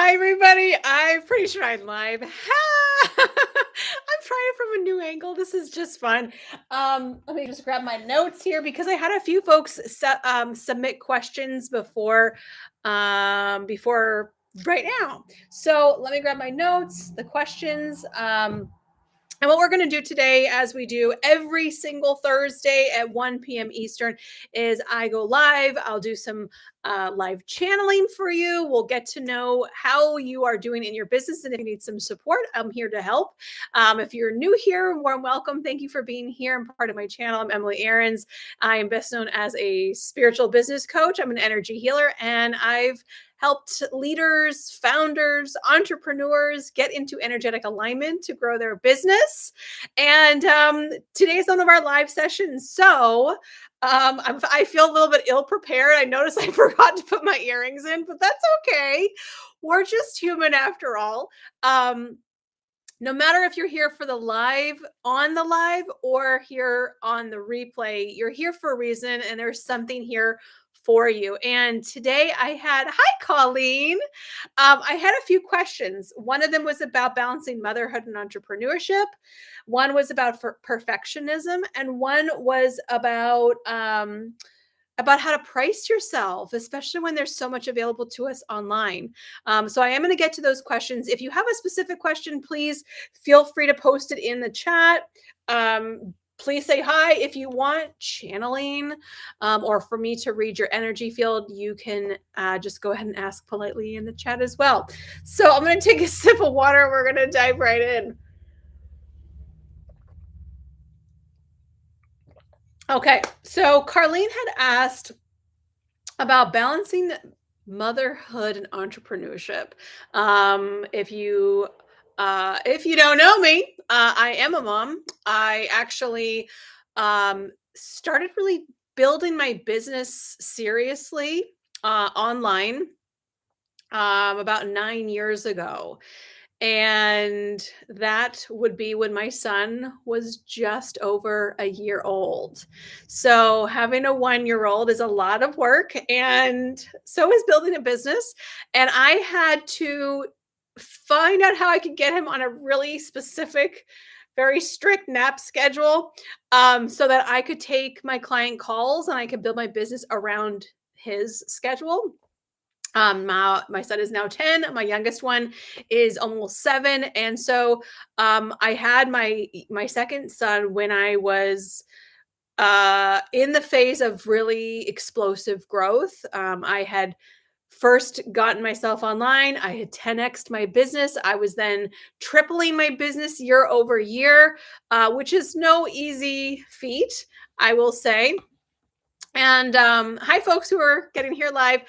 Hi, everybody. I'm pretty sure I'm live. I'm trying it from a new angle. This is just fun. Let me just grab my notes here because I had a few folks submit questions before right now. So let me grab my notes, the questions. And what we're going to do today, as we do every single Thursday at 1 p.m. Eastern, is I go live. I'll do some live channeling for you. We'll get to know how you are doing in your business. And if you need some support, I'm here to help. If you're new here, warm welcome. Thank you for being here. I'm part of my channel. I'm Emily Aarons. I am best known as a spiritual business coach. I'm an energy healer, and I've helped leaders, founders, entrepreneurs get into energetic alignment to grow their business. And today's one of our live sessions. So I feel a little bit ill prepared. I noticed I forgot to put my earrings in, but that's okay. We're just human after all. No matter if you're here for the live on the live or here on the replay, you're here for a reason and there's something here for you. And today hi, Colleen. I had a few questions. One of them was about balancing motherhood and entrepreneurship. One was about perfectionism, and one was about how to price yourself, especially when there's so much available to us online. So I am going to get to those questions. If you have a specific question, please feel free to post it in the chat. Please say hi. If you want channeling or for me to read your energy field, you can just go ahead and ask politely in the chat as well. So I'm going to take a sip of water. We're going to dive right in. Okay, so Carlene had asked about balancing motherhood and entrepreneurship. If you don't know me, I am a mom. I actually started really building my business seriously online about 9 years ago. And that would be when my son was just over a year old. So having a 1-year-old is a lot of work, and so is building a business. And I had to find out how I could get him on a really specific, very strict nap schedule, so that I could take my client calls and I could build my business around his schedule. My son is now 10. My youngest one is almost 7. And so I had my second son when I was in the phase of really explosive growth. I had first gotten myself online. I had 10x'd my business. I was then tripling my business year over year, which is no easy feat, I will say. And hi, folks who are getting here live.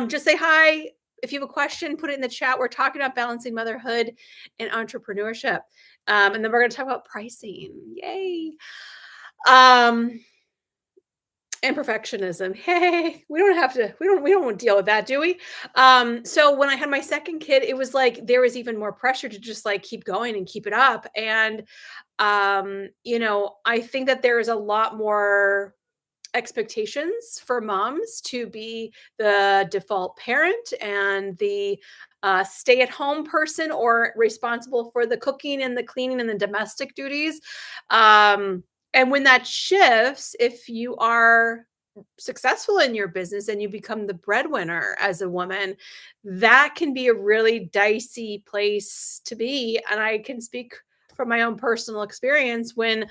Just say hi. If you have a question, put it in the chat. We're talking about balancing motherhood and entrepreneurship. And then we're going to talk about pricing. Yay. And perfectionism. Hey, we don't want to deal with that, do we? So when I had my second kid, it was like there was even more pressure to just like keep going and keep it up. And I think that there is a lot more expectations for moms to be the default parent and the stay-at-home person or responsible for the cooking and the cleaning and the domestic duties. And when that shifts, if you are successful in your business and you become the breadwinner as a woman, that can be a really dicey place to be. And I can speak from my own personal experience when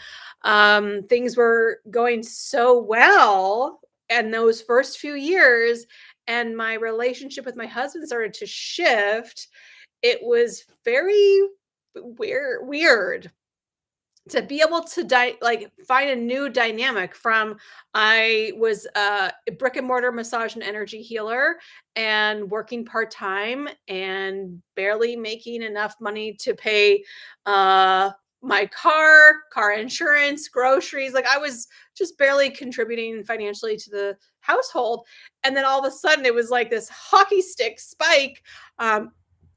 things were going so well and those first few years and my relationship with my husband started to shift. It was very weird to be able to find a new dynamic from I was a brick and mortar massage and energy healer and working part-time and barely making enough money to pay my car insurance, groceries. Like I was just barely contributing financially to the household. And then all of a sudden it was like this hockey stick spike.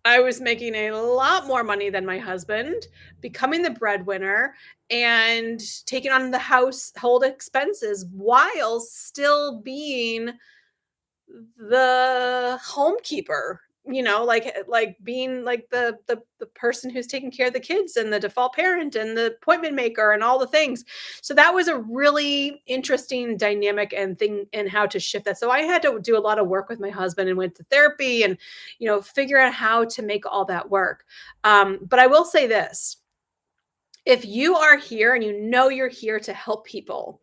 I was making a lot more money than my husband, becoming the breadwinner and taking on the household expenses while still being the homekeeper, like being like the person who's taking care of the kids and the default parent and the appointment maker and all the things. So that was a really interesting dynamic and thing and how to shift that. So I had to do a lot of work with my husband and went to therapy and figure out how to make all that work. But I will say this: if you are here and you're here to help people,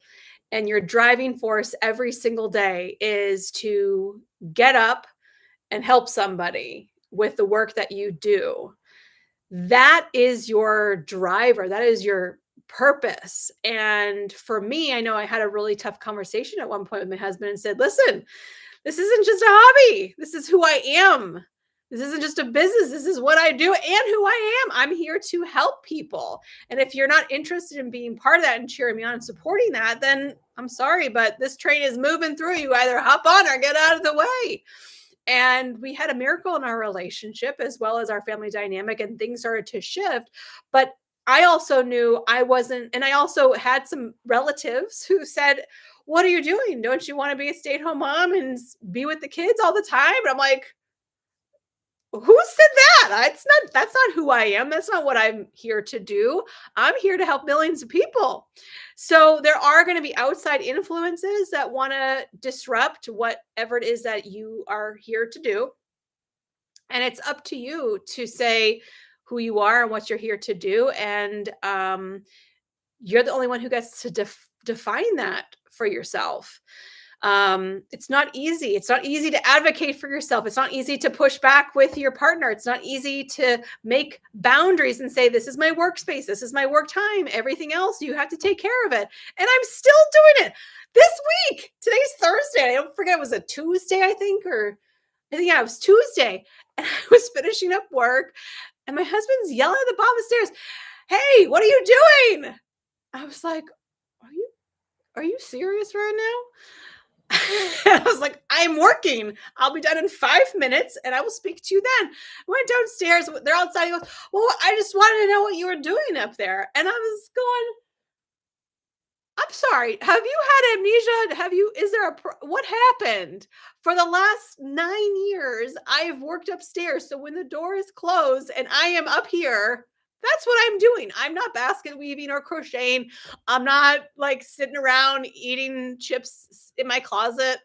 and your driving force every single day is to get up and help somebody with the work that you do, that is your driver. That is your purpose. And for me, I know I had a really tough conversation at one point with my husband and said, listen, this isn't just a hobby. This is who I am. This isn't just a business. This is what I do and who I am. I'm here to help people. And if you're not interested in being part of that and cheering me on and supporting that, then I'm sorry, but this train is moving through. You either hop on or get out of the way. And we had a miracle in our relationship as well as our family dynamic, and things started to shift. But I also knew I wasn't, and I also had some relatives who said, what are you doing? Don't you want to be a stay-at-home mom and be with the kids all the time? And I'm like, who said that? That's not who I am. That's not what I'm here to do. I'm here to help millions of people. So there are going to be outside influences that want to disrupt whatever it is that you are here to do. And it's up to you to say who you are and what you're here to do. And you're the only one who gets to define that for yourself. It's not easy. It's not easy to advocate for yourself. It's not easy to push back with your partner. It's not easy to make boundaries and say, this is my workspace. This is my work time. Everything else, you have to take care of it. And I'm still doing it this week. Today's Thursday. I don't forget, it was a Tuesday, I think, yeah, it was Tuesday. And I was finishing up work and my husband's yelling at the bottom of the stairs, hey, what are you doing? I was like, are you serious right now? I was like, I'm working. I'll be done in 5 minutes and I will speak to you then. I went downstairs. They're outside. He goes, well, I just wanted to know what you were doing up there. And I was going, I'm sorry. Have you had amnesia? What happened? For the last 9 years, I've worked upstairs. So when the door is closed and I am up here, that's what I'm doing. I'm not basket weaving or crocheting. I'm not like sitting around eating chips in my closet.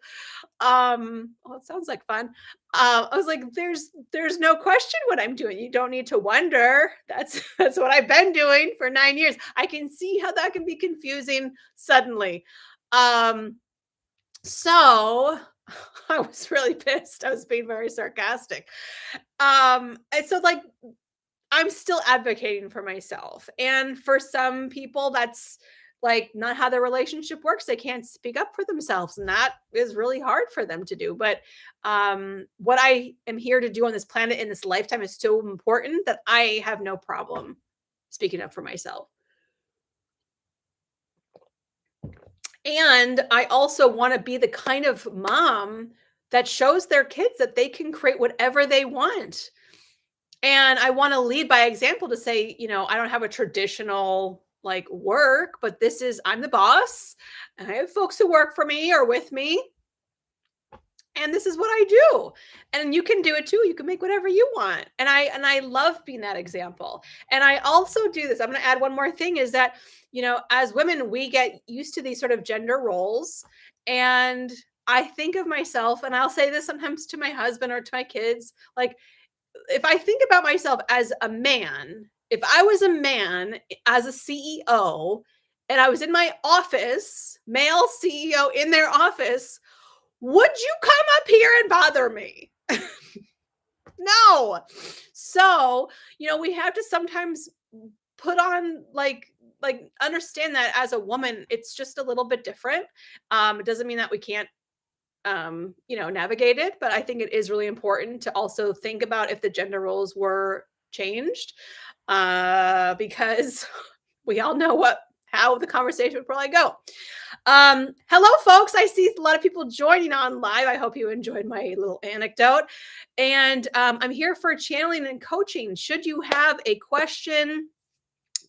Well, it sounds like fun. I was like, there's no question what I'm doing. You don't need to wonder. That's what I've been doing for 9 years. I can see how that can be confusing suddenly. So I was really pissed. I was being very sarcastic. And so like I'm still advocating for myself. And for some people, that's like not how their relationship works. They can't speak up for themselves. And that is really hard for them to do. But what I am here to do on this planet in this lifetime is so important that I have no problem speaking up for myself. And I also want to be the kind of mom that shows their kids that they can create whatever they want. And I want to lead by example to say, I don't have a traditional like work, but I'm the boss and I have folks who work for me or with me. And this is what I do. And you can do it too. You can make whatever you want. And I love being that example. And I also do this. I'm going to add one more thing is that, as women, we get used to these sort of gender roles. And I think of myself, and I'll say this sometimes to my husband or to my kids, like, if I think about myself as a man, if I was a man as a CEO and I was in my office, male CEO in their office, would you come up here and bother me? No. So, we have to sometimes put on like understand that as a woman, it's just a little bit different. It doesn't mean that we can't navigate it. But I think it is really important to also think about if the gender roles were changed, because we all know how the conversation would probably go. Hello, folks. I see a lot of people joining on live. I hope you enjoyed my little anecdote. And I'm here for channeling and coaching. Should you have a question,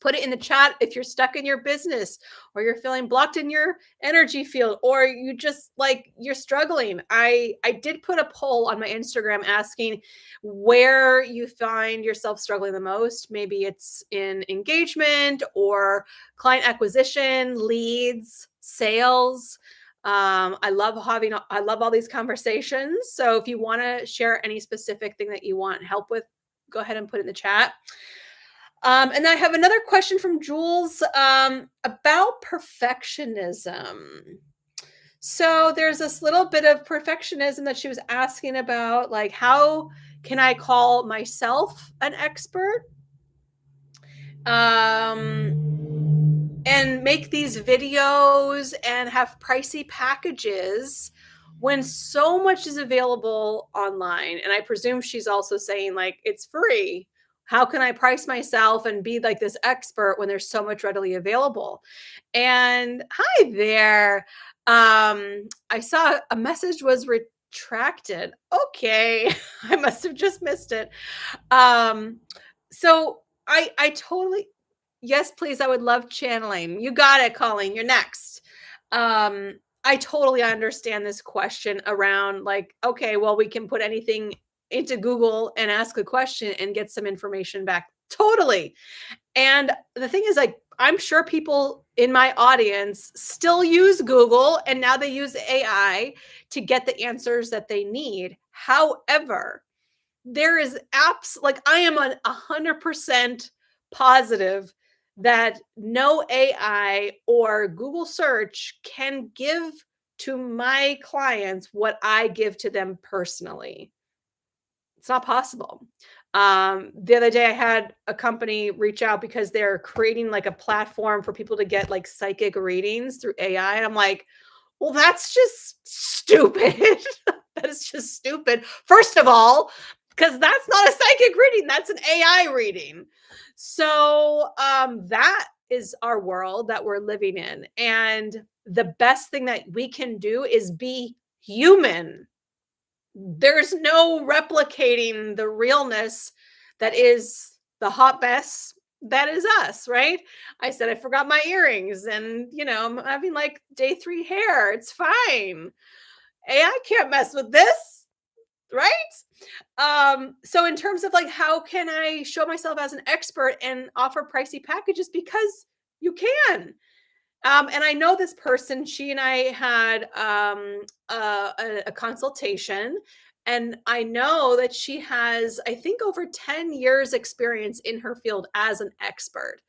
Put it in the chat if you're stuck in your business or you're feeling blocked in your energy field or you just like you're struggling. I did put a poll on my Instagram asking where you find yourself struggling the most. Maybe it's in engagement or client acquisition, leads, sales. I love all these conversations. So if you want to share any specific thing that you want help with, go ahead and put it in the chat. And I have another question from Jules about perfectionism. So there's this little bit of perfectionism that she was asking about, like, how can I call myself an expert? And make these videos and have pricey packages when so much is available online. And I presume she's also saying, like, it's free. How can I price myself and be like this expert when there's so much readily available? And hi there. I saw a message was retracted. Okay. I must have just missed it. Um, so I totally yes, please. I would love channeling. You got it, Colleen. You're next. I totally understand this question around like, okay, well, we can put anything into Google and ask a question and get some information back. Totally. And the thing is, like, I'm sure people in my audience still use Google and now they use AI to get the answers that they need. However, there is apps like I am 100% positive that no AI or Google search can give to my clients what I give to them personally. It's not possible. The other day I had a company reach out because they're creating like a platform for people to get like psychic readings through AI. And I'm like, well, that's just stupid. That is just stupid. First of all, because that's not a psychic reading, that's an AI reading. So that is our world that we're living in. And the best thing that we can do is be human. There's no replicating the realness that is the hot mess that is us, right? I said I forgot my earrings and I'm having like day 3 hair. It's fine. AI can't mess with this, right? So in terms of like how can I show myself as an expert and offer pricey packages because you can. And I know this person, she and I had a consultation, and I know that she has, I think, over 10 years experience in her field as an expert.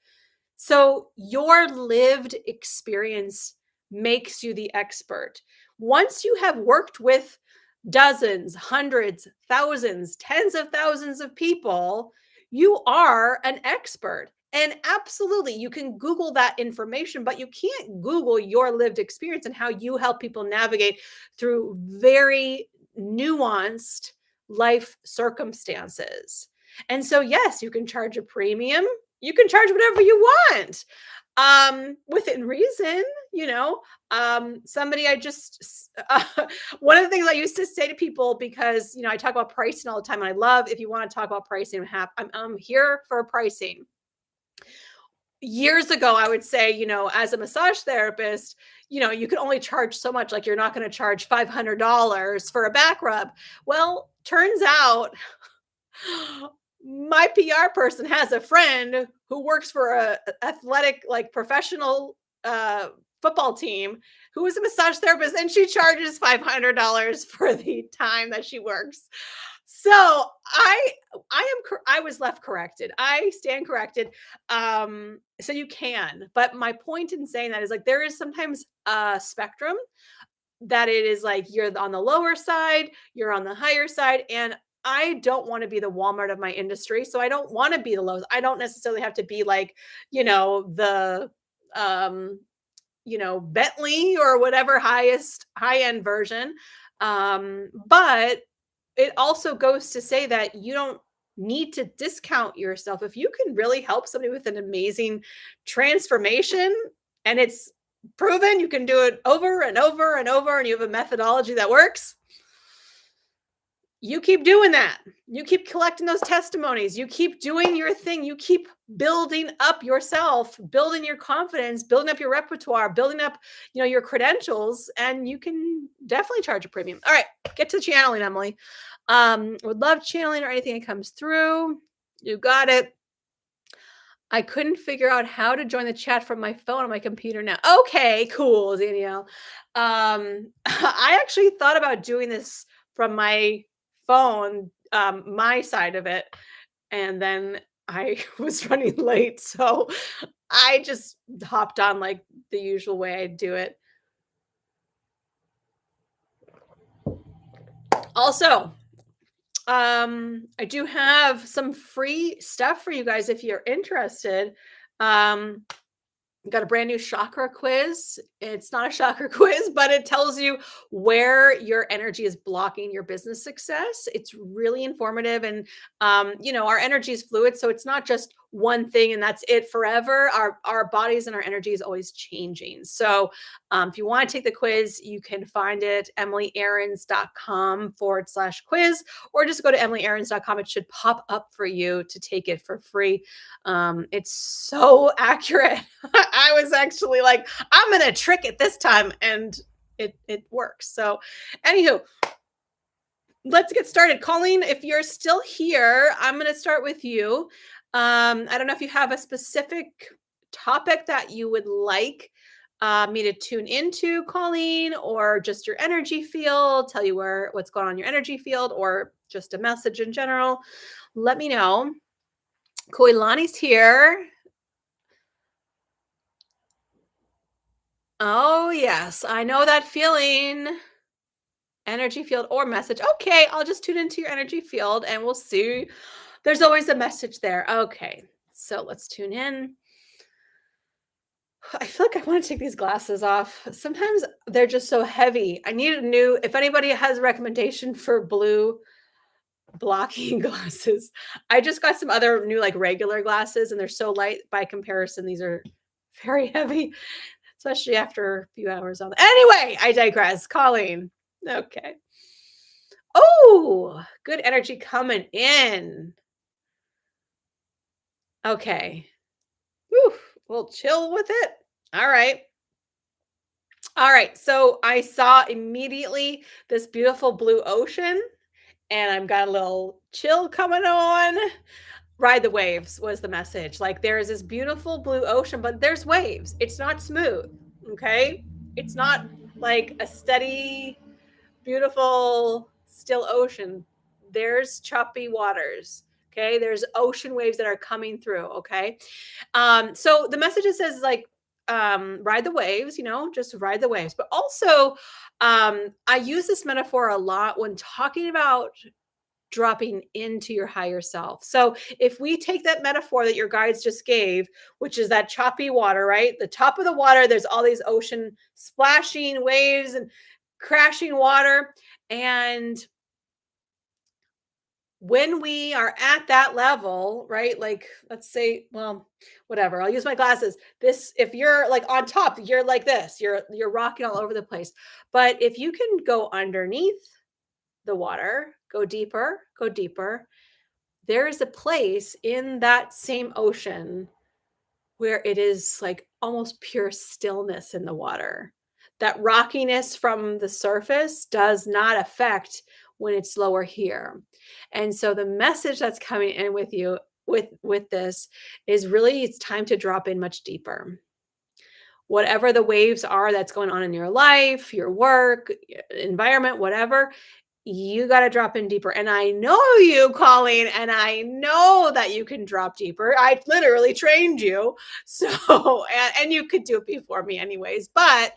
So your lived experience makes you the expert. Once you have worked with dozens, hundreds, thousands, tens of thousands of people, you are an expert. And absolutely, you can Google that information, but you can't Google your lived experience and how you help people navigate through very nuanced life circumstances. And so, yes, you can charge a premium, you can charge whatever you want within reason, somebody I just one of the things I used to say to people, because I talk about pricing all the time, and I love, if you want to talk about pricing, I'm here for pricing. Years ago, I would say, as a massage therapist, you can only charge so much. Like, you're not going to charge $500 for a back rub. Well, turns out my PR person has a friend who works for a athletic, like, professional football team, who is a massage therapist, and she charges $500 for the time that she works. So I was left corrected. I stand corrected. So you can, but my point in saying that is, like, there is sometimes a spectrum that it is like you're on the lower side, you're on the higher side, and I don't want to be the Walmart of my industry. So I don't want to be the lowest. I don't necessarily have to be like, the Bentley or whatever highest high-end version. But it also goes to say that you don't need to discount yourself. If you can really help somebody with an amazing transformation and it's proven you can do it over and over and over, and you have a methodology that works, You keep doing that. You keep collecting those testimonies. You keep doing your thing. You keep building up yourself, building your confidence, building up your repertoire, building up, your credentials, and you can definitely charge a premium. All right, get to channeling, Emily. Would love channeling or anything that comes through. You got it. I couldn't figure out how to join the chat from my phone on my computer now. Okay, cool, Danielle. I actually thought about doing this from my phone, my side of it, and then I was running late, so I just hopped on like the usual way I do it. Also, I do have some free stuff for you guys if you're interested. Um, Got a brand new chakra quiz. It's not a chakra quiz, but it tells you where your energy is blocking your business success. It's really informative. And, our energy is fluid. So it's not just one thing and that's it forever. Our bodies and our energy is always changing. So if you want to take the quiz, you can find it emilyarons.com/quiz, or just go to emilyarons.com. It should pop up for you to take it for free. It's so accurate. I was actually like, I'm gonna trick it this time, and it works. So, anywho, let's get started. Colleen, if you're still here, I'm gonna start with you. I don't know if you have a specific topic that you would like me to tune into, Colleen, or just your energy field, tell you what's going on in your energy field, or just a message in general. Let me know. Koilani's here. Oh, yes. I know that feeling. Energy field or message. Okay, I'll just tune into your energy field and we'll see. There's always a message there. Okay, so let's tune in. I feel like I want to take these glasses off. Sometimes they're just so heavy. I need a new, if anybody has a recommendation for blue blocking glasses. I just got some other new, like regular glasses, and they're so light by comparison. These are very heavy, especially after a few hours on. Anyway, I digress. Colleen. Okay. Oh, good energy coming in. Okay. Whew, we'll chill with it. All right. All right. So I saw immediately this beautiful blue ocean, and I've got a little chill coming on. Ride the waves was the message. Like there is this beautiful blue ocean, but there's waves. It's not smooth. Okay. It's not like a steady, beautiful, still ocean. There's choppy waters. Okay. There's ocean waves that are coming through. Okay. So the message says like, ride the waves, just ride the waves. But also, I use this metaphor a lot when talking about dropping into your higher self. So if we take that metaphor that your guides just gave, which is that choppy water, right? The top of the water, there's all these ocean splashing waves and crashing water. And when we are at that level, right? Like, let's say, well, whatever, I'll use my glasses. This, if you're like on top, you're like this, you're rocking all over the place. But if you can go underneath the water, go deeper, there is a place in that same ocean where it is like almost pure stillness in the water. That rockiness from the surface does not affect when it's lower here. And so the message that's coming in with you with this is really it's time to drop in much deeper. Whatever the waves are that's going on in your life, your work, environment, whatever, you got to drop in deeper. And I know you, Colleen, and I know that you can drop deeper. I literally trained you. So, and you could do it before me anyways, but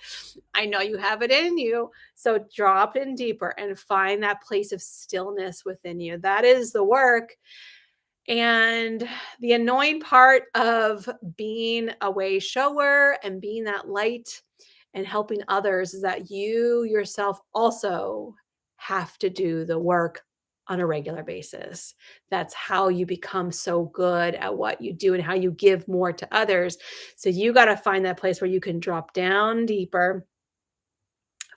I know you have it in you. So drop in deeper and find that place of stillness within you. That is the work. And the annoying part of being a way shower and being that light and helping others is that you yourself also have to do the work on a regular basis. That's how you become so good at what you do and how you give more to others. So you got to find that place where you can drop down deeper,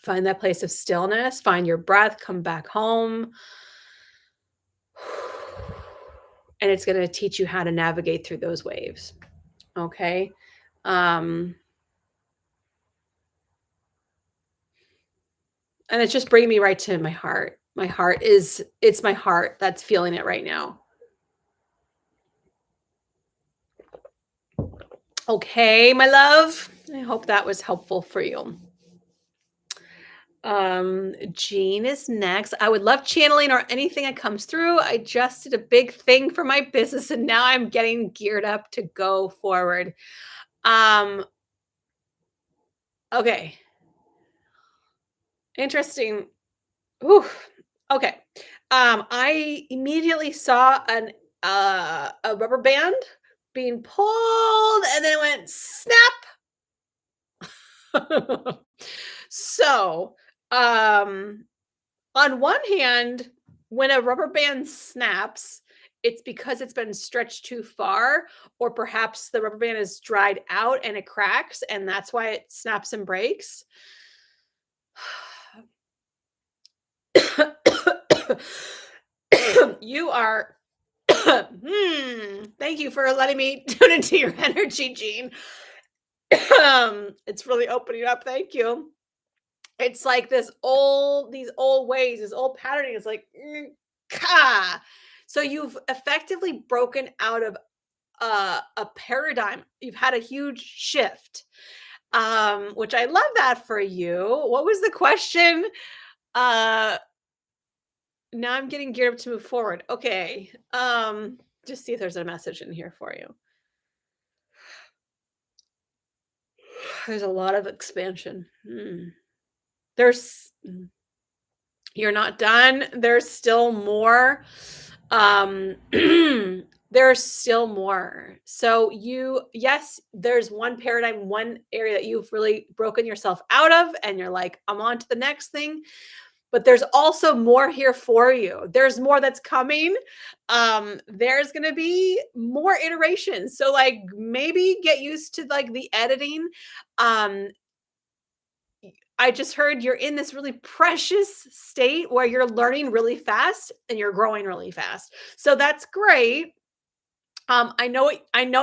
find that place of stillness, find your breath, come back home, and it's going to teach you how to navigate through those waves. Okay. Um, and it's just bringing me right to my heart. It's my heart that's feeling it right now. Okay, my love. I hope that was helpful for you. Jean is next. I would love channeling or anything that comes through. I just did a big thing for my business and now I'm getting geared up to go forward. Um, okay. Interesting. Ooh. Okay. I immediately saw a rubber band being pulled and then it went snap. So, um, on one hand, when a rubber band snaps, it's because it's been stretched too far, or perhaps the rubber band is dried out and it cracks, and that's why it snaps and breaks. You are. Thank you for letting me tune into your energy, Jean. It's really opening up. Thank you. It's like these old ways, this old patterning is like, ka. So you've effectively broken out of a paradigm. You've had a huge shift, which I love that for you. What was the question? Uh, Now I'm getting geared up to move forward. Okay. Just see if there's a message in here for you. There's a lot of expansion. There's You're not done. There's still more. Um, there's still more. So yes, there's one paradigm, one area that you've really broken yourself out of, and you're like, I'm on to the next thing. But there's also more here for you. There's more that's coming. There's gonna be more iterations. So like maybe get used to like the editing. Um, I just heard you're in this really precious state where you're learning really fast and you're growing really fast. So that's great. I know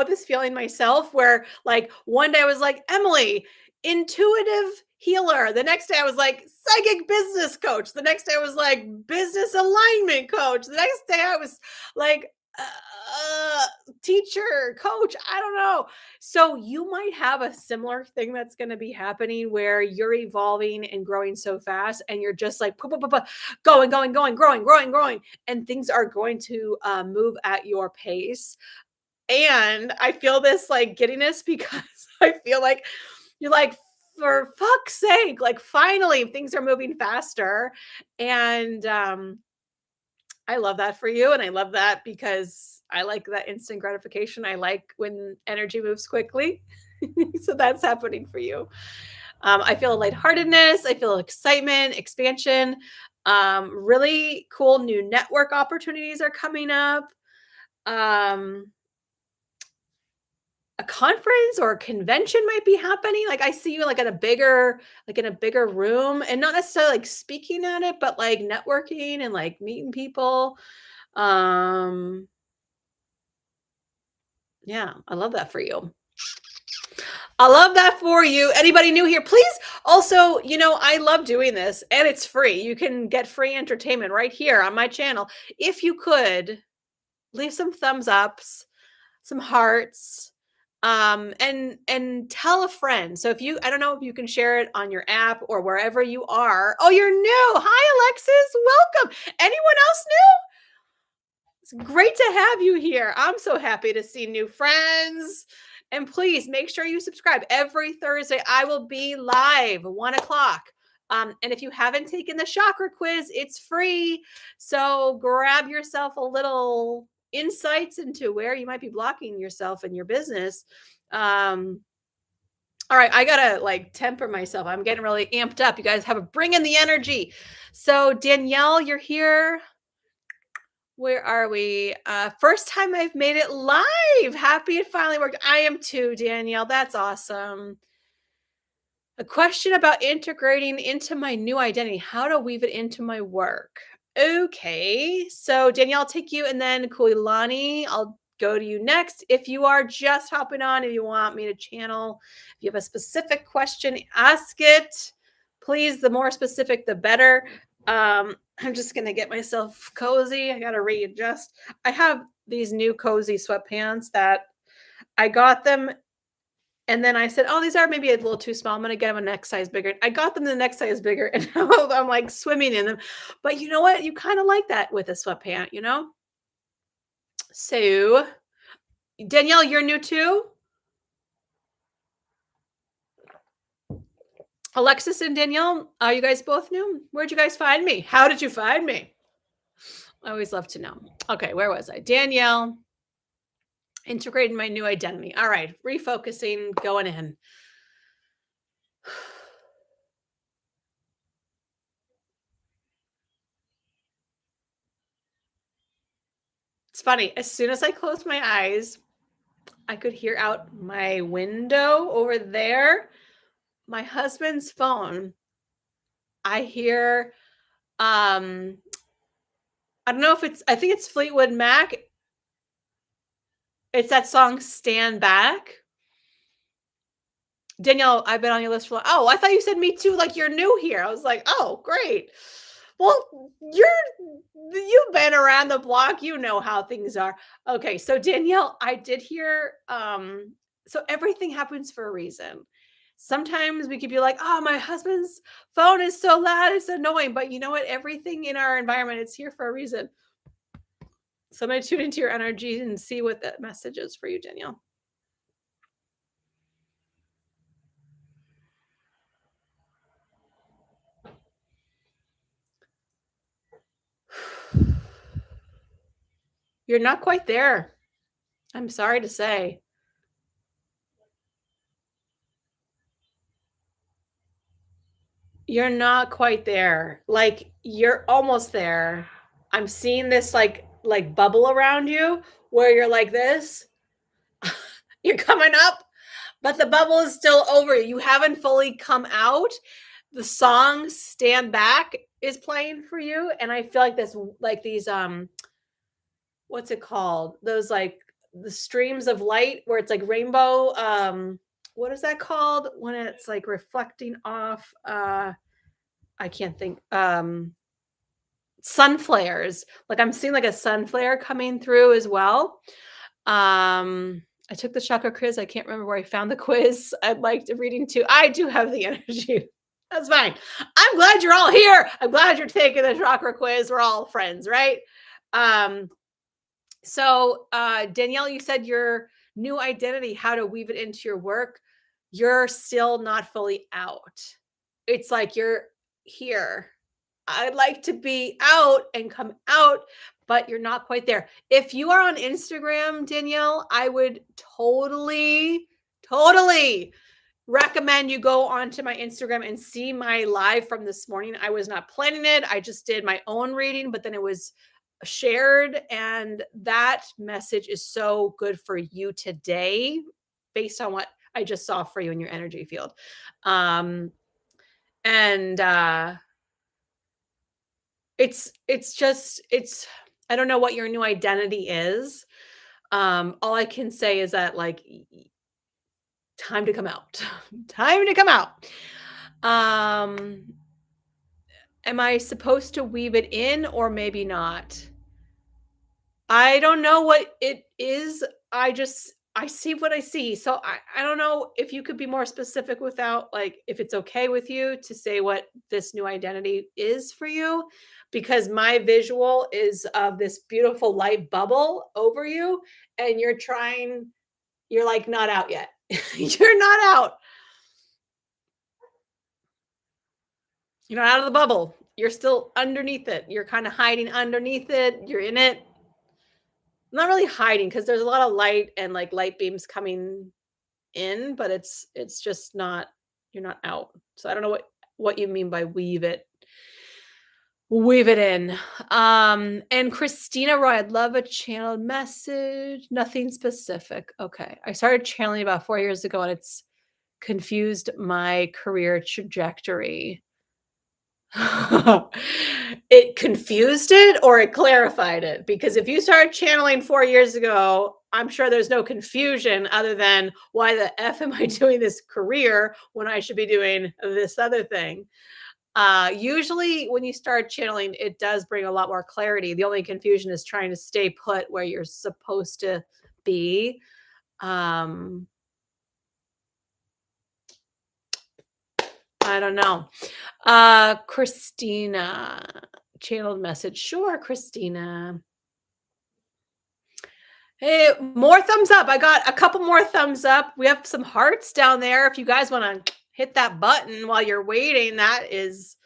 this feeling myself where like one day I was like, Emily, intuitive healer. The next day I was like, psychic business coach. The next day I was like, business alignment coach. The next day I was like, teacher, coach. I don't know. So you might have a similar thing that's going to be happening where you're evolving and growing so fast and you're just like going, growing, and things are going to move at your pace. And I feel this like giddiness because I feel like you're like, for fuck's sake, like finally things are moving faster. And I love that for you. And I love that because I like that instant gratification. I like when energy moves quickly. So that's happening for you. I feel a lightheartedness. I feel excitement, expansion. Really cool new network opportunities are coming up. Um, a conference or a convention might be happening. Like I see you like at a bigger, like in a bigger room and not necessarily like speaking at it, but like networking and like meeting people. Um, yeah, I love that for you. I love that for you. Anybody new here, please also, I love doing this and it's free. You can get free entertainment right here on my channel. If you could leave some thumbs ups, some hearts, and tell a friend. So if you, I don't know if you can share it on your app or wherever you are. Oh, you're new. Hi, Alexis. Welcome. Anyone else new? It's great to have you here. I'm so happy to see new friends. And please make sure you subscribe. Every Thursday, I will be live 1 o'clock. And if you haven't taken the chakra quiz, it's free. So grab yourself a little insights into where you might be blocking yourself in your business. All right, I gotta like temper myself. I'm getting really amped up. You guys have a bring in the energy. So Danielle, you're here. Where are we? First time I've made it live. Happy it finally worked. I am too, Danielle. That's awesome. A question about integrating into my new identity, how to weave it into my work. Okay. So Danielle, I'll take you and then Kuilani, I'll go to you next. If you are just hopping on and you want me to channel, if you have a specific question, ask it. Please, the more specific, the better. I'm just gonna get myself cozy. I gotta readjust. I have these new cozy sweatpants that I got them and then I said, "Oh, these are maybe a little too small. I'm gonna get them a next size bigger." I got them the next size bigger, and now I'm like swimming in them. But you know what? You kind of like that with a sweatpant, you know? So, Danielle, you're new too? Alexis and Danielle, are you guys both new? Where'd you guys find me? How did you find me? I always love to know. Okay, where was I? Danielle, integrating my new identity. All right, refocusing, going in. It's funny. As soon as I closed my eyes, I could hear out my window over there my husband's phone. I hear I don't know if it's I think it's Fleetwood Mac. It's that song Stand Back. Danielle, I've been on your list for oh, I thought you said me too, like you're new here. I was like, oh, great. Well, you've been around the block, you know how things are. Okay, so Danielle, I did hear so everything happens for a reason. Sometimes we could be like, oh, my husband's phone is so loud, it's annoying. But you know what? Everything in our environment is here for a reason. So I'm going to tune into your energy and see what that message is for you, Danielle. You're not quite there. I'm sorry to say. You're not quite there. Like you're almost there. I'm seeing this like bubble around you where you're like this. You're coming up, but the bubble is still over you. You haven't fully come out. The song Stand Back is playing for you and I feel like this like these what's it called? Those like the streams of light where it's like rainbow what is that called when it's like reflecting off I can't think sun flares. Like I'm seeing like a sun flare coming through as well. I took the chakra quiz. I can't remember where I found the quiz. I'd like to reading too. I do have the energy. That's fine. I'm glad you're all here. I'm glad you're taking the chakra quiz. We're all friends, right? Um, so Danielle, you said your new identity, how to weave it into your work. You're still not fully out. It's like you're here. I'd like to be out and come out, but you're not quite there. If you are on Instagram, Danielle, I would totally recommend you go onto my Instagram and see my live from this morning. I was not planning it. I just did my own reading, but then it was shared. And that message is so good for you today based on what I just saw for you in your energy field. Um, and it's I don't know what your new identity is. All I can say is that like time to come out. Time to come out. Um am I supposed to weave it in or maybe not? I don't know what it is. I see what I see. So I don't know if you could be more specific without like if it's okay with you to say what this new identity is for you because my visual is of this beautiful light bubble over you and you're like not out yet. You're not out. You're not out of the bubble. You're still underneath it. You're kind of hiding underneath it. You're in it. Not really hiding because there's a lot of light and like light beams coming in, but it's just not you're not out. So I don't know what you mean by weave it in. And Christina Roy, I'd love a channeled message. Nothing specific. Okay. I started channeling about 4 years ago and it's confused my career trajectory. It confused it or it clarified it? Because if you started channeling 4 years ago, I'm sure there's no confusion other than, "Why the F am I doing this career when I should be doing this other thing?" Usually when you start channeling, it does bring a lot more clarity. The only confusion is trying to stay put where you're supposed to be. Um, I don't know. Christina, channeled message. Sure, Christina. Hey, more thumbs up. I got a couple more thumbs up. We have some hearts down there. If you guys want to hit that button while you're waiting, that is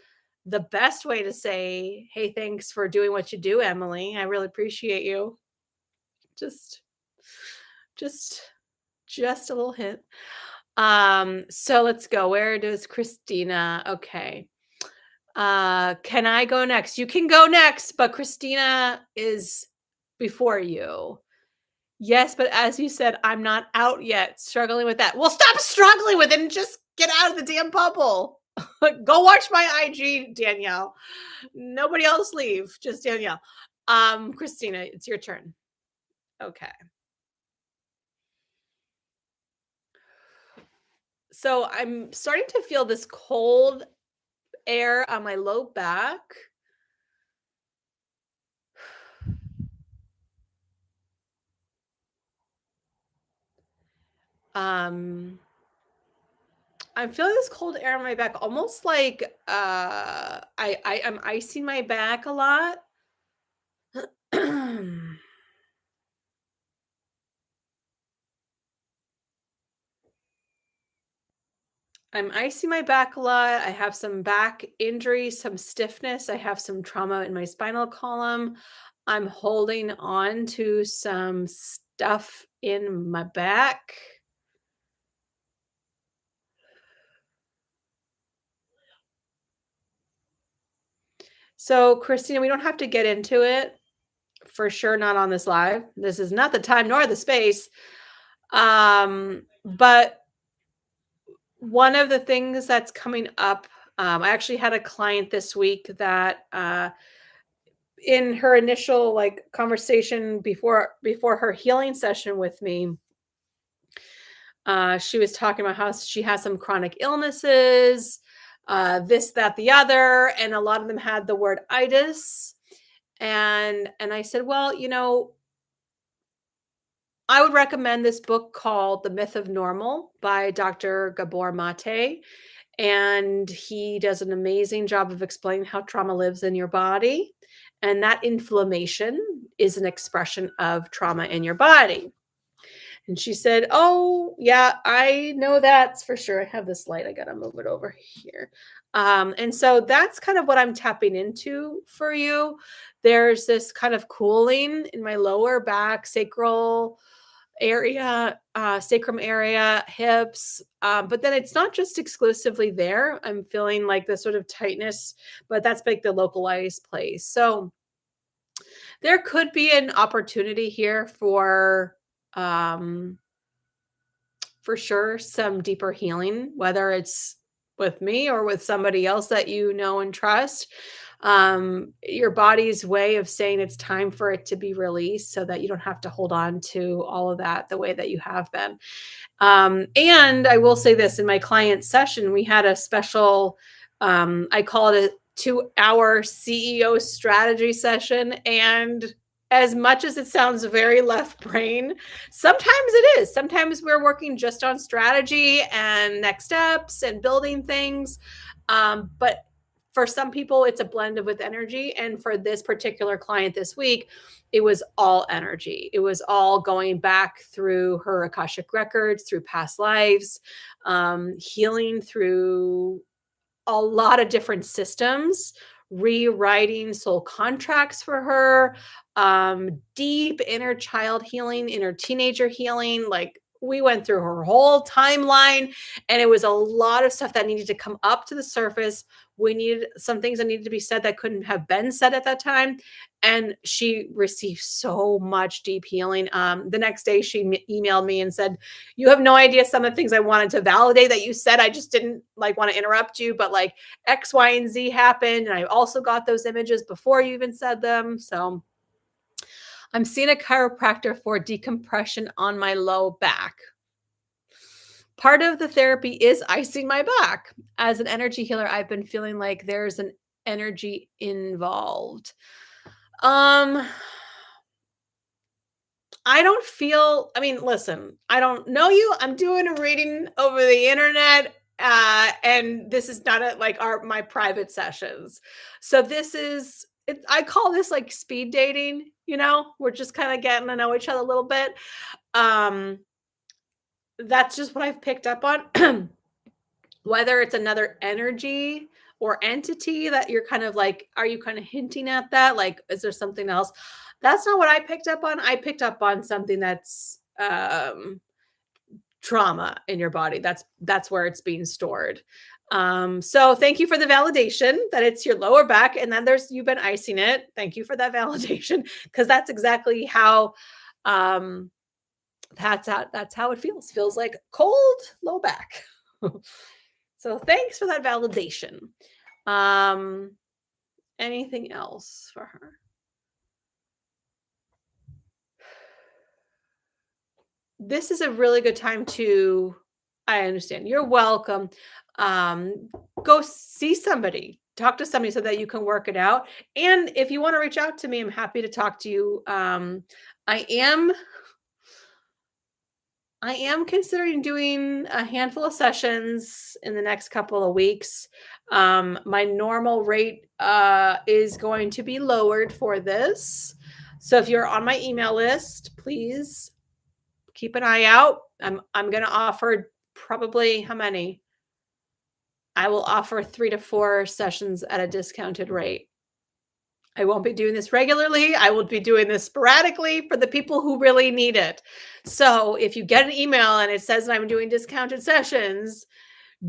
the best way to say, "Hey, thanks for doing what you do, Emily. I really appreciate you." Just just just a little hint. So let's go. Where does Christina? Okay. Can I go next? You can go next, but Christina is before you. Yes, but as you said, I'm not out yet, struggling with that. Well, stop struggling with it and just get out of the damn bubble. Go watch my IG, Danielle. Nobody else leave, just Danielle. Christina, it's your turn. Okay. So I'm starting to feel this cold air on my low back. Um, I'm feeling this cold air on my back, almost like I am icing my back a lot. I'm icing my back a lot. I have some back injury, some stiffness. I have some trauma in my spinal column. I'm holding on to some stuff in my back. So, Christina, we don't have to get into it, for sure not on this live. This is not the time nor the space. But one of the things that's coming up, I actually had a client this week that in her initial like conversation before her healing session with me, she was talking about how she has some chronic illnesses, this, that, the other, and a lot of them had the word itis. And I said, well, I would recommend this book called The Myth of Normal by Dr. Gabor Mate. And he does an amazing job of explaining how trauma lives in your body. And that inflammation is an expression of trauma in your body. And she said, "Oh, yeah, I know that's for sure. I have this light. I got to move it over here." And so that's kind of what I'm tapping into for you. There's this kind of cooling in my lower back, sacral area, sacrum area, hips. But then it's not just exclusively there. I'm feeling like the sort of tightness, but that's like the localized place. So there could be an opportunity here um, for sure some deeper healing, whether it's with me or with somebody else that you know and trust. Your body's way of saying it's time for it to be released so that you don't have to hold on to all of that the way that you have been. And I will say this, in my client session, we had a special, I call it a 2-hour CEO strategy session. And as much as it sounds very left brain, sometimes it is. Sometimes we're working just on strategy and next steps and building things. But for some people, it's a blend of with energy. And for this particular client this week, it was all energy. It was all going back through her Akashic records, through past lives, healing through a lot of different systems, rewriting soul contracts for her, deep inner child healing, inner teenager healing, like we went through her whole timeline, and it was a lot of stuff that needed to come up to the surface. We needed some things that needed to be said that couldn't have been said at that time. And she received so much deep healing. The next day, she emailed me and said, "You have no idea some of the things I wanted to validate that you said. I just didn't like want to interrupt you, but like X, Y, and Z happened. And I also got those images before you even said them." So I'm seeing a chiropractor for decompression on my low back. Part of the therapy is icing my back. As an energy healer, I've been feeling like there's an energy involved. Um, I don't feel, I mean, listen, I don't know you. I'm doing a reading over the internet. And this is not like my private sessions. So this is I call this like speed dating, we're just kind of getting to know each other a little bit. Um, that's just what I've picked up on. Whether it's another energy or entity that you're kind of like, are you kind of hinting at that? Like, is there something else? That's not what I picked up on. I picked up on something that's trauma in your body. That's where it's being stored. So thank you for the validation that it's your lower back, and then you've been icing it. Thank you for that validation, because that's exactly how um that's how it feels. Feels like cold low back. So thanks for that validation. Um, Anything else for her? This is a really good time to, I understand. You're welcome. Um, Go see somebody, talk to somebody so that you can work it out. And if you want to reach out to me, I'm happy to talk to you. I am I am considering doing a handful of sessions in the next couple of weeks. My normal rate is going to be lowered for this. So if you're on my email list, please keep an eye out. I'm going to offer probably how many? I will offer 3 to 4 sessions at a discounted rate. I won't be doing this regularly. I will be doing this sporadically for the people who really need it. So if you get an email and it says that I'm doing discounted sessions,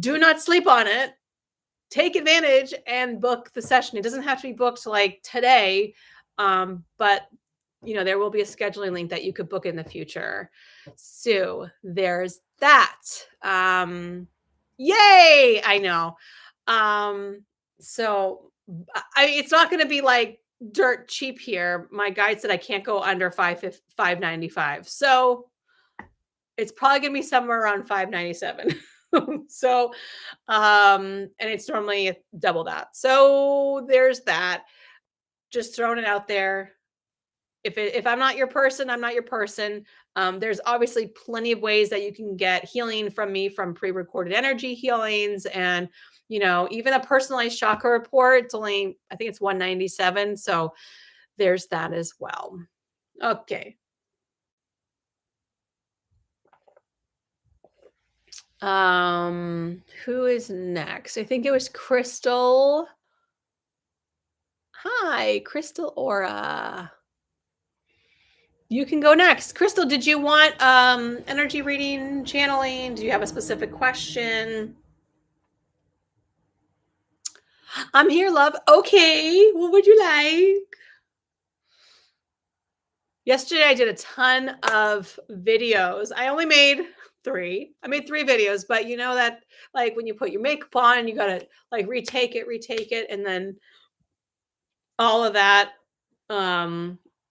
do not sleep on it. Take advantage and book the session. It doesn't have to be booked like today, but there will be a scheduling link that you could book in the future. So there's that. Yay! I know. So it's not going to be like dirt cheap here. My guide said I can't go under 595. So it's probably going to be somewhere around 597. So and it's normally double that. So there's that. Just throwing it out there. If I'm not your person, I'm not your person. There's obviously plenty of ways that you can get healing from me, from pre-recorded energy healings, and even a personalized chakra report. It's only, I think it's 197. So there's that as well. Okay. Who is next? I think it was Crystal. Hi, Crystal Aura. You can go next. Crystal, did you want energy reading, channeling? Do you have a specific question? I'm here, love. Okay. What would you like? Yesterday I did a ton of videos. I only made 3. I made 3 videos, but you know that like when you put your makeup on, you got to like retake it, and then all of that.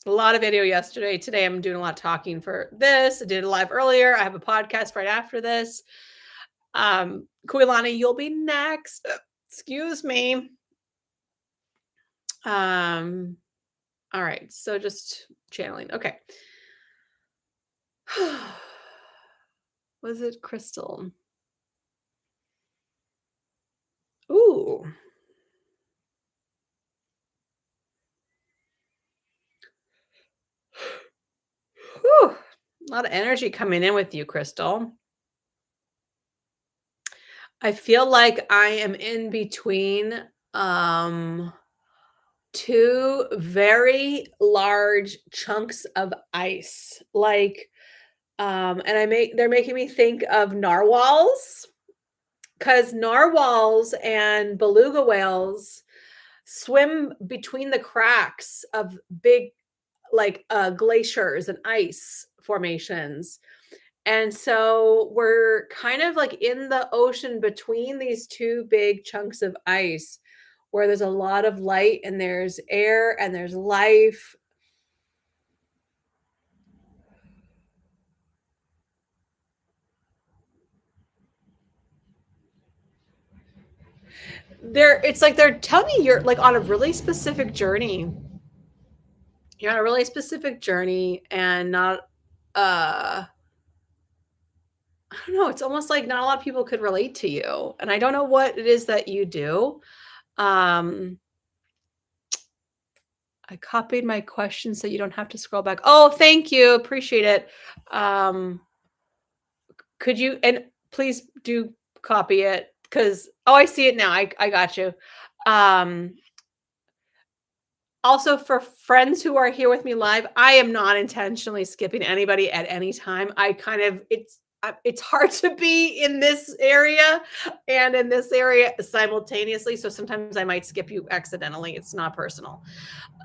A lot of video yesterday. Today I'm doing a lot of talking for this. I did a live earlier. I have a podcast right after this. Kuilani, you'll be next. Excuse me. All right. So just channeling. Okay. Was it Crystal? Ooh. Whew. A lot of energy coming in with you, Crystal. I feel like I am in between 2 very large chunks of ice. Like And they're making me think of narwhals, because narwhals and beluga whales swim between the cracks of big, like, glaciers and ice formations. And so we're kind of like in the ocean between these two big chunks of ice where there's a lot of light and there's air and there's life. It's like they're telling me you're like on a really specific journey. You're on a really specific journey and not I don't know, it's almost like not a lot of people could relate to you. And I don't know what it is that you do. Um I copied my question so you don't have to scroll back. Oh, thank you. Appreciate it. Um, could you and please do copy it because oh, I see it now. I got you. Um, Also for friends who are here with me live, I am not intentionally skipping anybody at any time. I kind of it's hard to be in this area and in this area simultaneously. So sometimes I might skip you accidentally. It's not personal.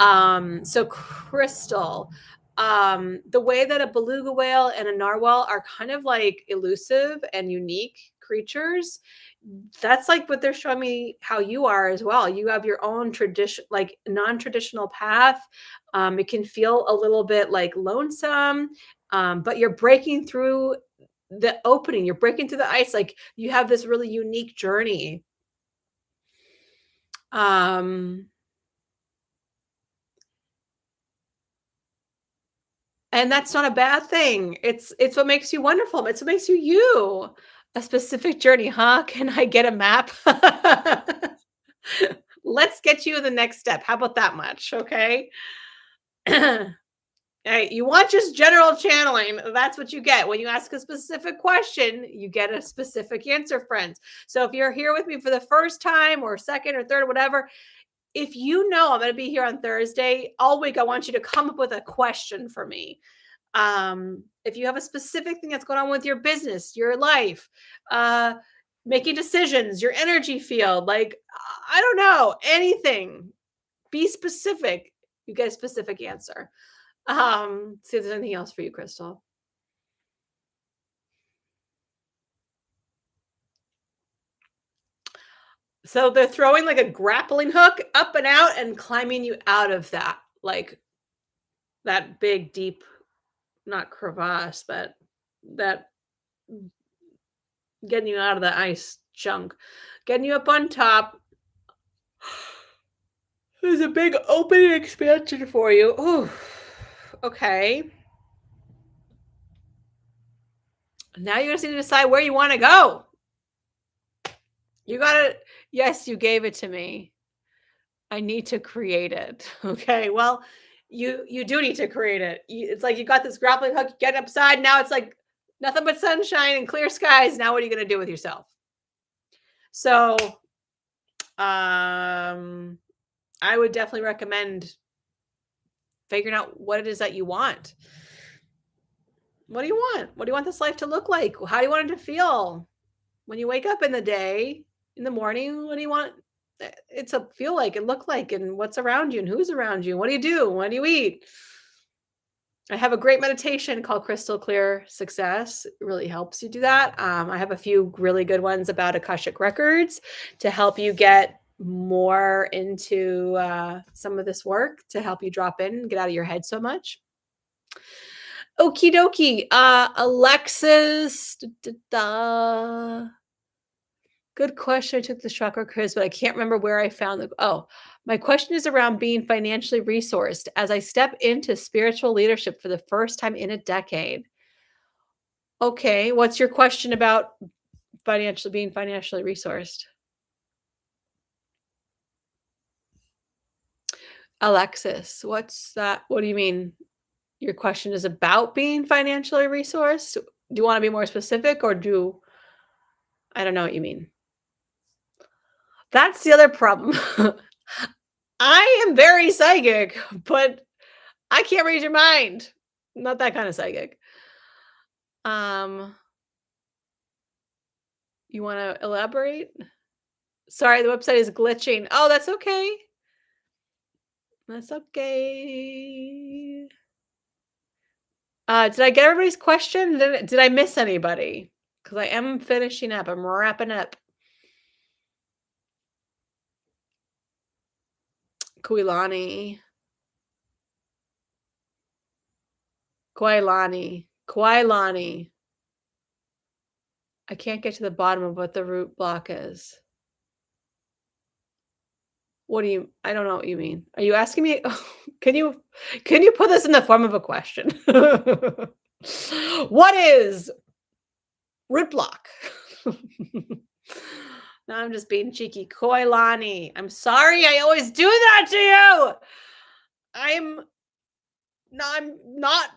So Crystal, the way that a beluga whale and a narwhal are kind of like elusive and unique creatures, that's like what they're showing me how you are as well. You have your own tradition, like non-traditional path. It can feel a little bit like lonesome, but you're breaking through the opening, you're breaking through the ice, like you have this really unique journey. Um, And that's not a bad thing. It's what makes you wonderful. It's what makes you you. A specific journey, huh? Can I get a map? Let's get you the next step. How about that much? Okay. Hey, you want just general channeling. That's what you get. When you ask a specific question, you get a specific answer, friends. So if you're here with me for the first time or second or third or whatever, if you know I'm going to be here on Thursday all week, I want you to come up with a question for me. If you have a specific thing that's going on with your business, your life, uh, making decisions, your energy field, like, I don't know, anything, be specific. You get a specific answer. See if there's anything else for you, Crystal. So they're throwing like a grappling hook up and out and climbing you out of that, like that big, deep, not crevasse, but that getting you out of the ice chunk, getting you up on top. There's a big opening expansion for you. Ooh, okay. Now you just need to decide where you want to go. You gotta, yes, you gave it to me. I need to create it. Okay. Well, you do need to create it. It's like you got this grappling hook, get upside. Now it's like nothing but sunshine and clear skies. Now what are you gonna do with yourself? So um I would definitely recommend figuring out what it is that you want. What do you want? What do you want this life to look like? How do you want it to feel when you wake up in the day, in the morning? What do you want it to feel like and look like? And what's around you and who's around you? What do you do? What do you eat? I have a great meditation called Crystal Clear Success. It really helps you do that. I have a few really good ones about Akashic Records to help you get more into some of this work to help you drop in and get out of your head so much. Okie dokie. Alexis. Da, da, da. Good question. I took the chakra quiz, but I can't remember where I found the. Oh, my question is around being financially resourced as I step into spiritual leadership for the first time in a decade. Okay, what's your question about being financially resourced? Alexis, what's that? What do you mean? Your question is about being financially resourced? Do you want to be more specific or do I don't know what you mean? That's the other problem. I am very psychic, but I can't read your mind. I'm not that kind of psychic. Um, you wanna elaborate? Sorry, the website is glitching. Oh, that's okay. That's okay. Did I get everybody's question? Did I miss anybody? Because I am finishing up. I'm wrapping up. Kuilani. Kuailani. Kuailani. I can't get to the bottom of what the root block is. What do you I don't know what you mean. Are you asking me? Can you put this in the form of a question? What is root block? No, I'm just being cheeky. Koilani. I'm sorry I always do that to you. I'm no, I'm not.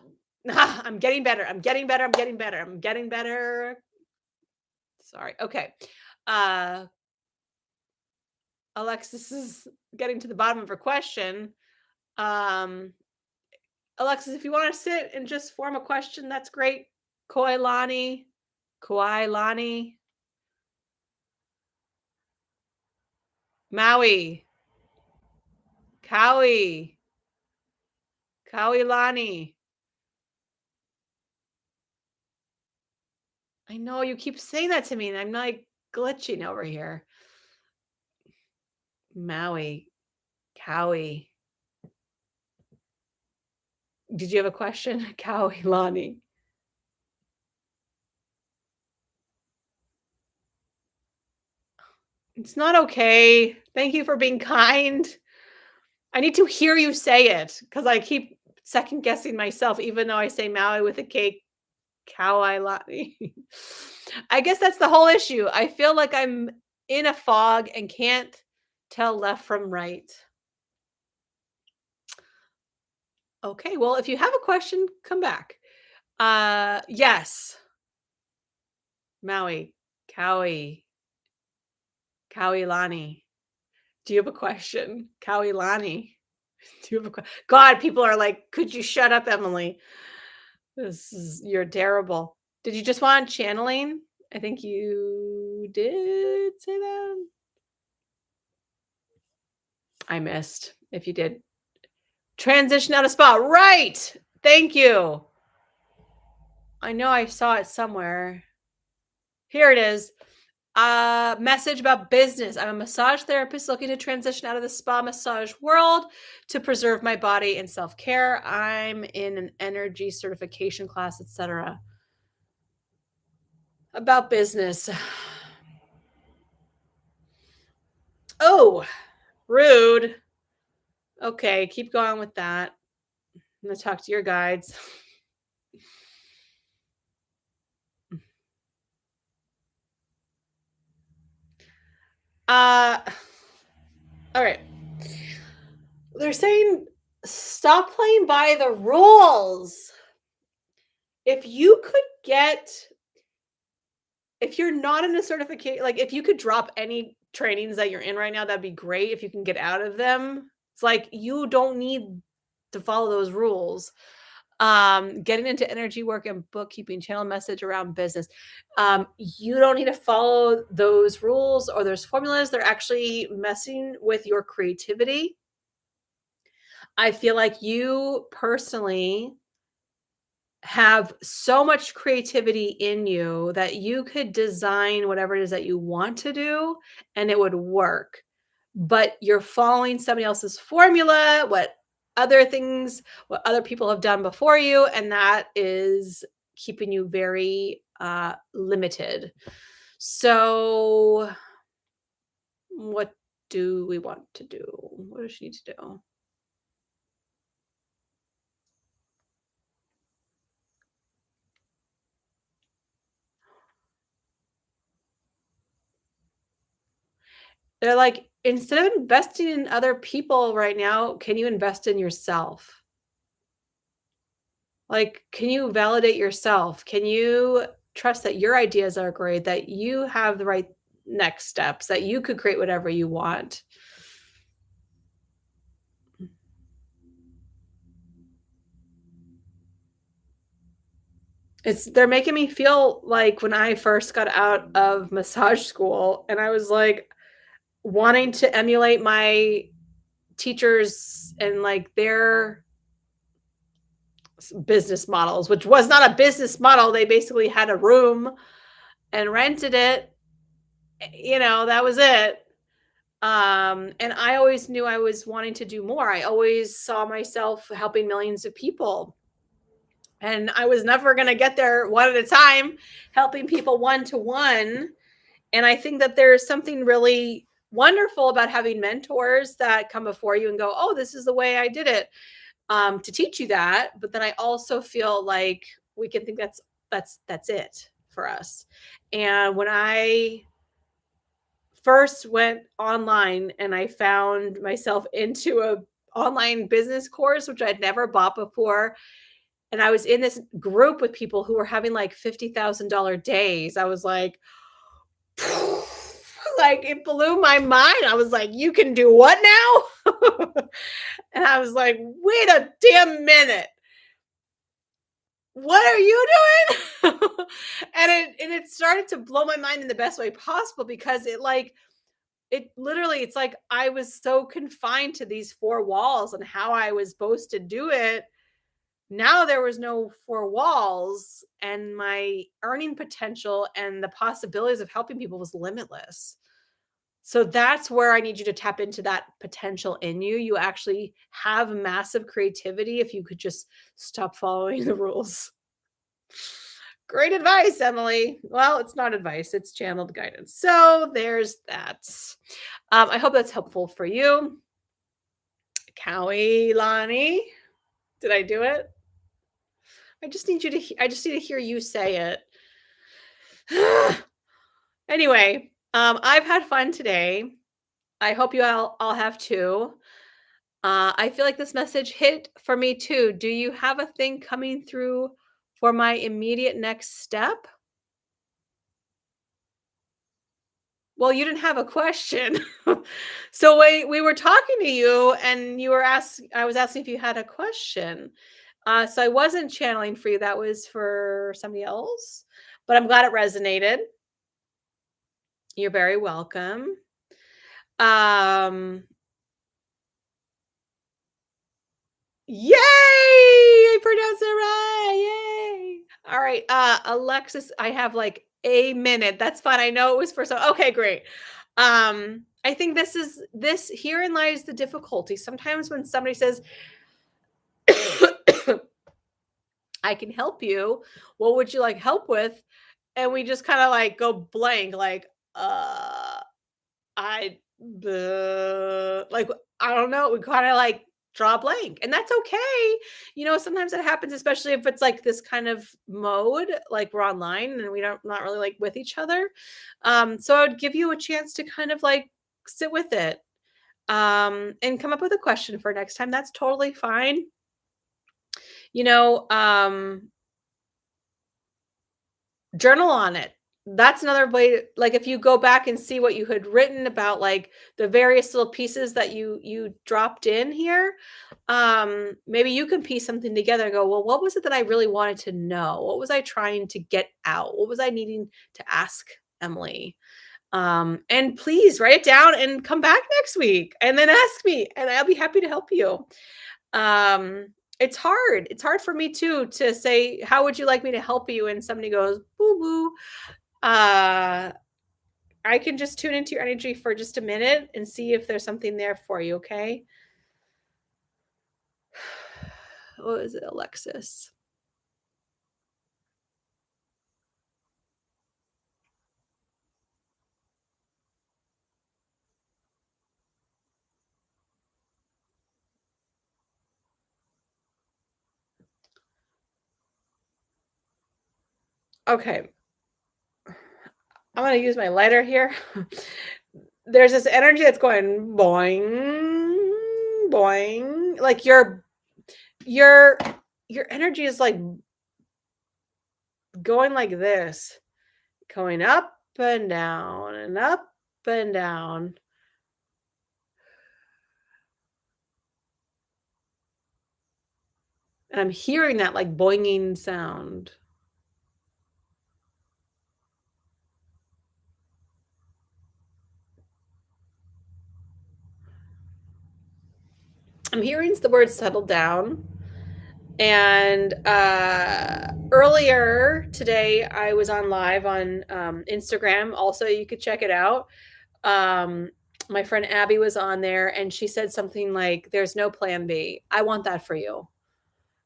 I'm getting better. I'm getting better. I'm getting better. I'm getting better. Sorry. Okay. Uh Alexis is getting to the bottom of her question. Um Alexis, if you want to sit and just form a question, that's great. Koilani. Koilani. Maui. Cowie. Kawilani. I know you keep saying that to me, and I'm like glitching over here. Maui. Cowie. Did you have a question? Kawilani. It's not okay. Thank you for being kind. I need to hear you say it because I keep second guessing myself, even though I say Maui with a K, Kawailani. I guess that's the whole issue. I feel like I'm in a fog and can't tell left from right. Okay, well, if you have a question, come back. Yes, Maui, Kaui, Kauilani. Do you have a question? Kauilani. Do you have a question? God, people are like, could you shut up, Emily? You're terrible. Did you just want channeling? I think you did say that. I missed if you did. Transition out of spa. Right. Thank you. I know I saw it somewhere. Here it is. Message about business. I'm a massage therapist looking to transition out of the spa massage world to preserve my body and self-care. I'm in an energy certification class, etc. About business. Oh, rude. Okay, keep going with that. I'm gonna talk to your guides. Uh all right. They're saying stop playing by the rules. If you could get if you're not in a certificate like if you could drop any trainings that you're in right now, that'd be great if you can get out of them. It's like you don't need to follow those rules. Getting into energy work and bookkeeping, channel message around business. You don't need to follow those rules or those formulas. They're actually messing with your creativity. I feel like you personally have so much creativity in you that you could design whatever it is that you want to do and it would work. But you're following somebody else's formula, what other people have done before you, and that is keeping you very limited. So, what do we want to do? What does she need to do? They're like, instead of investing in other people right now, can you invest in yourself? Like, can you validate yourself? Can you trust that your ideas are great, that you have the right next steps, that you could create whatever you want? They're making me feel like when I first got out of massage school and I was like wanting to emulate my teachers and like their business models, which was not a business model. They basically had a room and rented it. That was it. And I always knew I was wanting to do more. I always saw myself helping millions of people. And I was never going to get there one at a time, helping people one to one. And I think that there's something really wonderful about having mentors that come before you and go, oh, this is the way I did it, to teach you that. But then I also feel like we can think that's it for us. And when I first went online and I found myself into a online business course, which I'd never bought before, and I was in this group with people who were having like $50,000 days. I was like, like it blew my mind. I was like, you can do what now? And I was like, wait a damn minute. What are you doing? And it started to blow my mind in the best way possible because it literally, it's like I was so confined to these four walls and how I was supposed to do it. Now there was no four walls, and my earning potential and the possibilities of helping people was limitless. So that's where I need you to tap into that potential in you. You actually have massive creativity if you could just stop following the rules. Great advice, Emily. Well, it's not advice, it's channeled guidance. So there's that. I hope that's helpful for you. Cowie Lonnie, did I do it? I just need to hear you say it. Anyway, I've had fun today. I hope you all have too. I feel like this message hit for me too. Do you have a thing coming through for my immediate next step? Well, you didn't have a question. So we were talking to you and I was asking if you had a question. So I wasn't channeling for you. That was for somebody else, but I'm glad it resonated. You're very welcome. Um, Yay! I pronounced it right. Yay. All right. Alexis, I have like a minute. That's fine. I know it was for so okay, great. I think this herein lies the difficulty. Sometimes when somebody says, I can help you, what would you like help with? And we just kind of like go blank, like, I like I don't know, we kind of like draw a blank. And that's okay. Sometimes it happens, especially if it's like this kind of mode, like we're online and we don't not really like with each other. So I would give you a chance to kind of like sit with it. And come up with a question for next time. That's totally fine. You know, journal on it. That's another way like, if you go back and see what you had written about, like, the various little pieces that you dropped in here, maybe you can piece something together and go, "Well, what was it that I really wanted to know? What was I trying to get out? What was I needing to ask Emily?" And please write it down and come back next week, and then ask me, and I'll be happy to help you. It's hard. It's hard for me too to say, "How would you like me to help you?" And somebody goes, "Boo boo." Uh, I can just tune into your energy for just a minute and see if there's something there for you, okay? What is it, Alexis? Okay, I'm gonna use my lighter here. There's this energy that's going boing, boing. Like your your energy is like going like this, going up and down and up and down. And I'm hearing that like boinging sound. I'm hearing the word settle down. And earlier today, I was on live on Instagram. Also, you could check it out. Um, my friend Abby was on there and she said something like, "There's no plan B." I want that for you.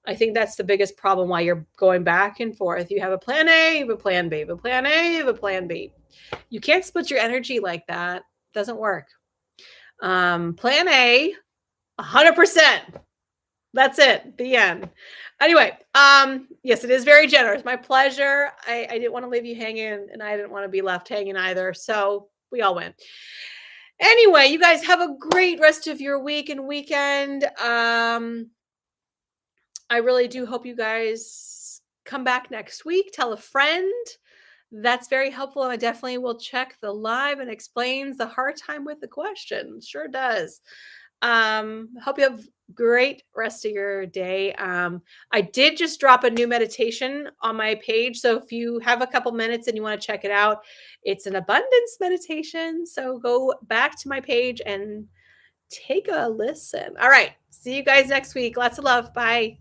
I think that's the biggest problem why you're going back and forth. You have a plan A, you have a plan B, you have a plan A, you have a plan B. You can't split your energy like that. Doesn't work. Plan A, 100%. That's it. The end. Anyway, yes, it is very generous. My pleasure. I didn't want to leave you hanging and I didn't want to be left hanging either. So we all win. Anyway, you guys have a great rest of your week and weekend. I really do hope you guys come back next week. Tell a friend. That's very helpful. And I definitely will check the live and explains the hard time with the question. Sure does. Hope you have great rest of your day. I did just drop a new meditation on my page. So if you have a couple minutes and you want to check it out, it's an abundance meditation. So go back to my page and take a listen. All right. See you guys next week. Lots of love. Bye.